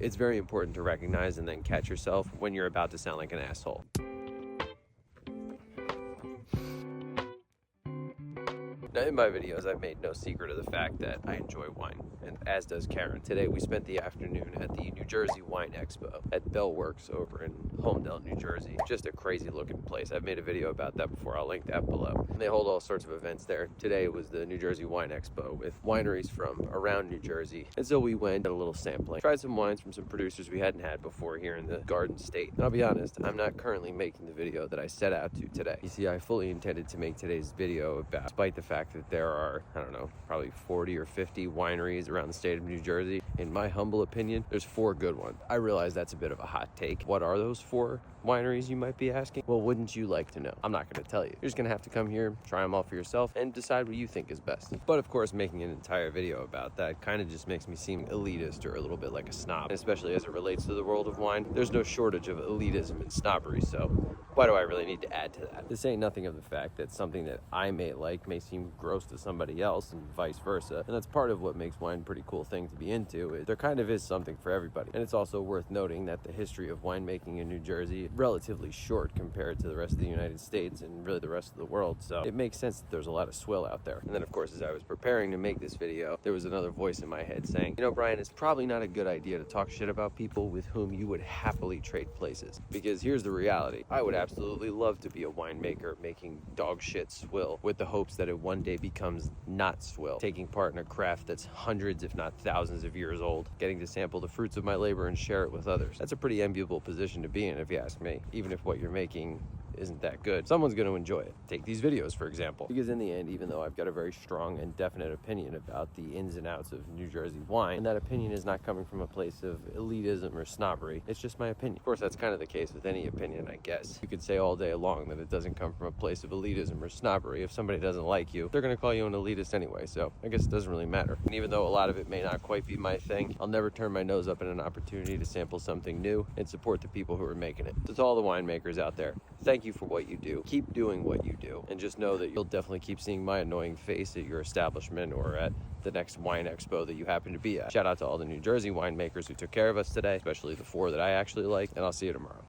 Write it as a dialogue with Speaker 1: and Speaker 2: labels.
Speaker 1: It's very important to recognize and then catch yourself when you're about to sound like an asshole. Now, in my videos, I've made no secret of the fact that I enjoy wine, and as does Karen. Today, we spent the afternoon at the New Jersey Wine Expo at Bell Works over in Homedale, New Jersey. Just a crazy looking place. I've made a video about that before. I'll link that below. And they hold all sorts of events there. Today was the New Jersey Wine Expo with wineries from around New Jersey. And so we went, did a little sampling, tried some wines from some producers we hadn't had before here in the Garden State. And I'll be honest, I'm not currently making the video that I set out to today. You see, I fully intended to make today's video about, despite the fact that there are, I don't know, probably 40 or 50 wineries around the state of New Jersey. In my humble opinion, there's 4 good ones. I realize that's a bit of a hot take. What are those 4 wineries, you might be asking? Well, wouldn't you like to know? I'm not going to tell you. You're just going to have to come here, try them all for yourself, and decide what you think is best. But of course, making an entire video about that kind of just makes me seem elitist or a little bit like a snob, and especially as it relates to the world of wine. There's no shortage of elitism and snobbery, so why do I really need to add to that? This ain't nothing of the fact that something that I may like may seem gross to somebody else and vice versa. And that's part of what makes wine a pretty cool thing to be into. There kind of is something for everybody. And it's also worth noting that the history of winemaking in New Jersey is relatively short compared to the rest of the United States and really the rest of the world. So it makes sense that there's a lot of swill out there. And then of course, as I was preparing to make this video, there was another voice in my head saying, you know, Brian, it's probably not a good idea to talk shit about people with whom you would happily trade places. Because here's the reality. I would absolutely love to be a winemaker making dog shit swill with the hopes that it one day becomes not swill, taking part in a craft that's hundreds if not thousands of years old, getting to sample the fruits of my labor and share it with others. That's a pretty enviable position to be in, if you ask me. Even if what you're making isn't that good, someone's going to enjoy it. Take these videos, for example. Because in the end, even though I've got a very strong and definite opinion about the ins and outs of New Jersey wine, and that opinion is not coming from a place of elitism or snobbery, it's just my opinion. Of course, that's kind of the case with any opinion, I guess. You could say all day long that it doesn't come from a place of elitism or snobbery. If somebody doesn't like you, they're going to call you an elitist anyway, so I guess it doesn't really matter. And even though a lot of it may not quite be my thing, I'll never turn my nose up at an opportunity to sample something new and support the people who are making it. So to all the winemakers out there, thank you for what you do. Keep doing what you do, and just know that you'll definitely keep seeing my annoying face at your establishment or at the next wine expo that you happen to be at. Shout out to all the New Jersey winemakers who took care of us today, especially the 4 that I actually like, and I'll see you tomorrow.